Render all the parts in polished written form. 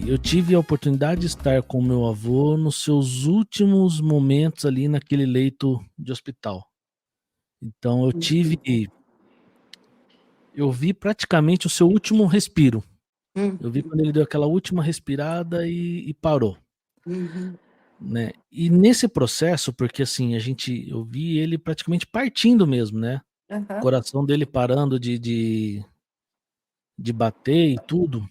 eu tive a oportunidade de estar com meu avô nos seus últimos momentos ali naquele leito de hospital. Então eu vi praticamente o seu último respiro. Eu vi Uhum. quando ele deu aquela última respirada e parou, Uhum. né. E nesse processo, porque assim, eu vi ele praticamente partindo mesmo, né, o Aham. coração dele parando de bater e tudo,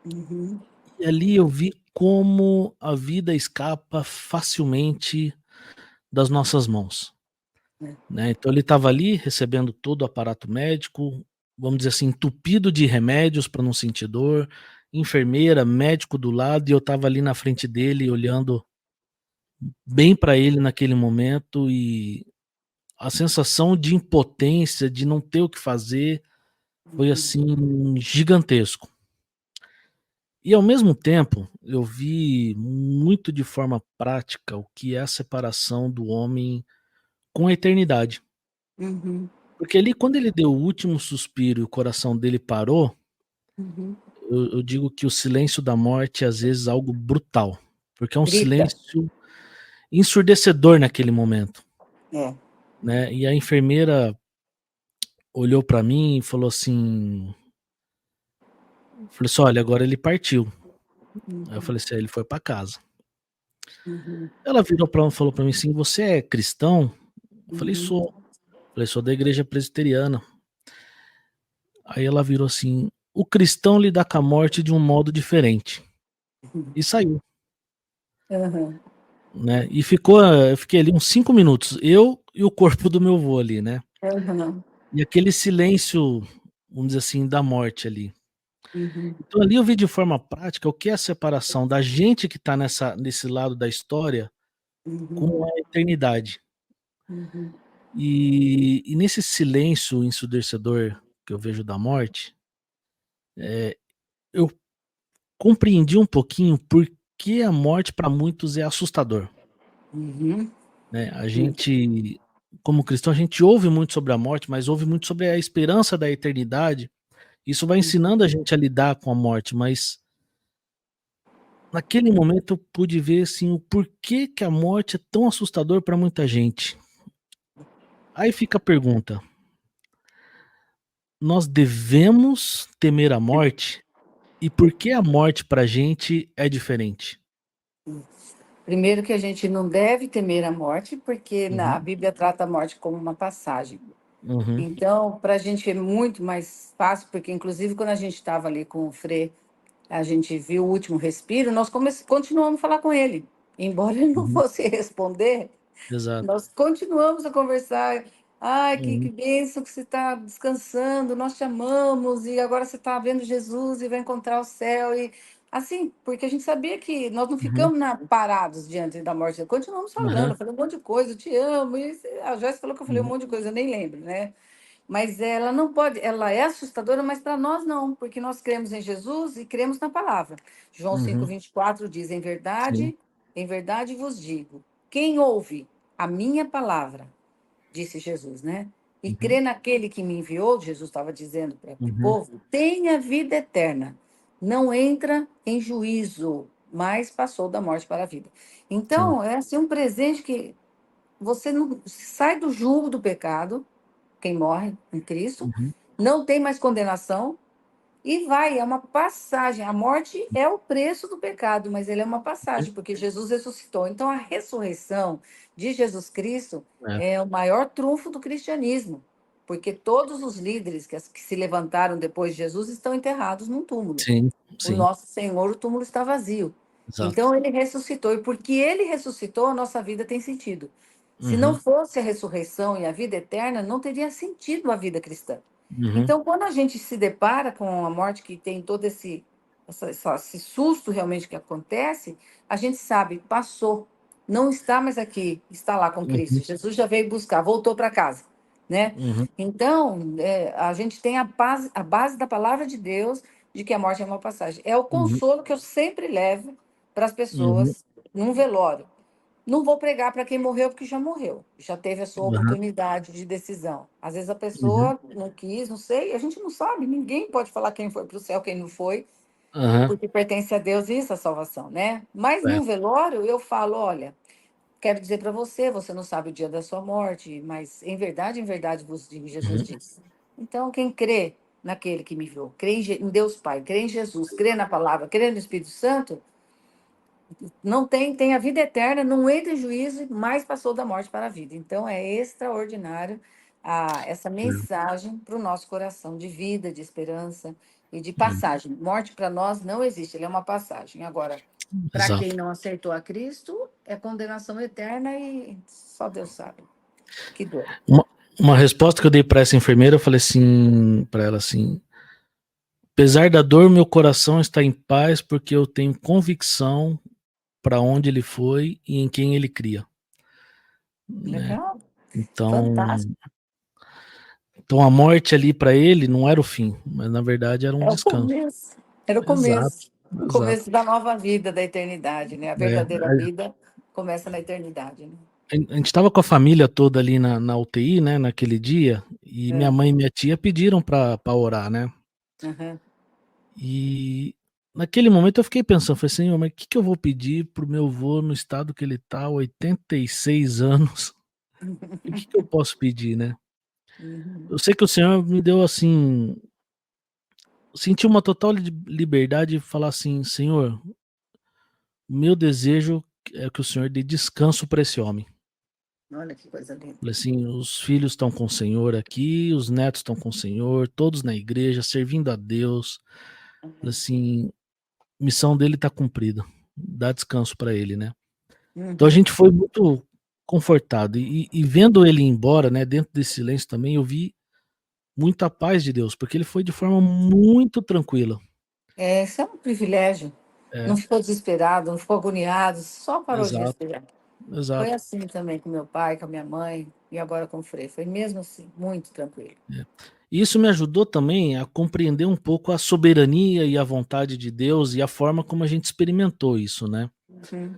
Uhum. e ali eu vi como a vida escapa facilmente das nossas mãos, É. né. Então ele estava ali recebendo todo o aparato médico, vamos dizer assim, entupido de remédios para não sentir dor, enfermeira, médico do lado, e eu estava ali na frente dele olhando bem para ele naquele momento, e a sensação de impotência, de não ter o que fazer, foi Uhum. assim gigantesco. E ao mesmo tempo, eu vi muito de forma prática o que é a separação do homem com a eternidade. Uhum. Porque ali quando ele deu o último suspiro e o coração dele parou, Uhum. eu digo que o silêncio da morte é às vezes algo brutal, porque é um Grita. silêncio ensurdecedor naquele momento, É. né. E a enfermeira olhou para mim e falou assim: "Olha, agora ele partiu". Aí eu Uhum. falei assim: "É, ele foi para casa". Uhum. Ela virou pra falou para mim assim: "Você é cristão?" Eu falei: Uhum. "Sou". Falei: "Sou da igreja presbiteriana". Aí ela virou assim: "O cristão lida com a morte de um modo diferente". E saiu, Aham. né. E eu fiquei ali uns 5 minutos, eu e o corpo do meu avô ali, né. Aham. E aquele silêncio, vamos dizer assim, da morte ali. Uhum. Então ali eu vi de forma prática o que é a separação da gente que tá nesse lado da história com Uhum. a eternidade. Uhum. E nesse silêncio ensurdecedor que eu vejo da morte, eu compreendi um pouquinho por que a morte para muitos é assustador, Uhum. né. A Sim. gente, como cristão, a gente ouve muito sobre a morte, mas ouve muito sobre a esperança da eternidade. Isso vai ensinando a gente a lidar com a morte, mas naquele momento eu pude ver, assim, o porquê que a morte é tão assustador para muita gente. Aí fica a pergunta: nós devemos temer a morte? E por que a morte pra gente é diferente? Primeiro que a gente não deve temer a morte, porque a Uhum, Bíblia trata a morte como uma passagem. uhum, Então, para a gente é muito mais fácil, porque inclusive quando a gente estava ali com o Frei, a gente viu o último respiro, nós continuamos a falar com ele. Embora ele não uhum, fosse responder, exato. nós continuamos a conversar. Ai, que Uhum, bênção que você está descansando, nós te amamos, e agora você está vendo Jesus e vai encontrar o céu. E assim, porque a gente sabia que nós não uhum, ficamos parados diante da morte, continuamos falando, aham, eu falei um monte de coisa, eu te amo. E a Joyce falou que eu falei um uhum, monte de coisa, eu nem lembro, né? Mas ela não pode, ela é assustadora, mas para nós não, porque nós cremos em Jesus e cremos na palavra. João uhum, 5:24 diz: sim, em verdade vos digo, quem ouve a minha palavra, disse Jesus, né? E crê uhum, naquele que me enviou, Jesus estava dizendo para o uhum, povo, tem a vida eterna, não entra em juízo, mas passou da morte para a vida. sim, Então, é assim um presente que você não sai do jugo do pecado, quem morre em Cristo, uhum, não tem mais condenação e vai, é uma passagem. A morte é o preço do pecado, mas ele é uma uhum, passagem, porque Jesus ressuscitou. Então, a ressurreição de Jesus Cristo é, é o maior trunfo do cristianismo, porque todos os líderes que se levantaram depois de Jesus estão enterrados num túmulo. sim, O sim, nosso Senhor, o túmulo está vazio. exato. Então, ele ressuscitou, e porque ele ressuscitou, a nossa vida tem sentido. Se não Uhum, fosse a ressurreição e a vida eterna, não teria sentido a vida cristã. uhum, Então, quando a gente se depara com a morte, que tem todo esse susto realmente que acontece, a gente sabe, passou, não está mais aqui, está lá com uhum, Cristo. Jesus já veio buscar, voltou para casa, né? uhum, Então, a gente tem a base da palavra de Deus de que a morte é uma passagem. É o uhum, consolo que eu sempre levo para as uhum, pessoas num velório. Não vou pregar para quem morreu, porque já morreu, já teve a sua aham, oportunidade de decisão. Às vezes a uhum, pessoa não quis, não sei, a gente não sabe, ninguém pode falar quem foi para o céu, quem não foi. Aham. porque pertence a Deus isso, a salvação, né? Mas É. no velório eu falo, olha, quero dizer para você, você não sabe o dia da sua morte, mas em verdade vos digo, Jesus Uhum. disse. Então, quem crê naquele que me enviou, crê em Deus Pai, crê em Jesus, crê na palavra, crê no Espírito Santo, não tem a vida eterna, não entra em juízo, mas passou da morte para a vida. Então, é extraordinário essa mensagem para o nosso coração de vida, de esperança e de É. passagem. Morte para nós não existe, ele é uma passagem. Agora, para quem Exato. não aceitou a Cristo, é condenação eterna e só Deus sabe. Que dor. Uma, uma resposta que eu dei para essa enfermeira, eu falei assim, para ela assim: apesar da dor, meu coração está em paz porque eu tenho convicção para onde ele foi e em quem ele cria, né? Legal, Então, fantástico. então a morte ali para ele não era o fim, mas na verdade era um É o descanso. começo. Era o Exato, começo. O exato. começo da nova vida, da eternidade, né? A É, verdadeira vida começa na eternidade, né? a gente estava com a família toda ali na UTI, né, naquele dia, e minha É. mãe e minha tia pediram para orar, né? Uhum. E naquele momento eu fiquei pensando, falei, Senhor, mas o que eu vou pedir pro meu avô no estado que ele tá, 86 anos? O que eu posso pedir, né? Uhum. Eu sei que o Senhor me deu assim, senti uma total liberdade de falar assim, Senhor, o meu desejo é que o Senhor dê descanso para esse homem. Olha que coisa linda. Falei assim, os filhos estão com o Senhor aqui, os netos estão com o Senhor, todos na igreja, servindo a Deus. Falei assim, a missão dele está cumprida. Dá descanso para ele, né? Então a Uhum. gente foi muito confortado e vendo ele ir embora, né, dentro desse silêncio também, eu vi muita paz de Deus, porque ele foi de forma muito tranquila. É, isso é um privilégio. Não É, ficou desesperado, não ficou agoniado, só parou de exato, respirar. Foi exato. assim também com meu pai, com a minha mãe e agora com o Frei. Foi mesmo assim, muito tranquilo. É. E isso me ajudou também a compreender um pouco a soberania e a vontade de Deus e a forma como a gente experimentou isso, né. Uhum.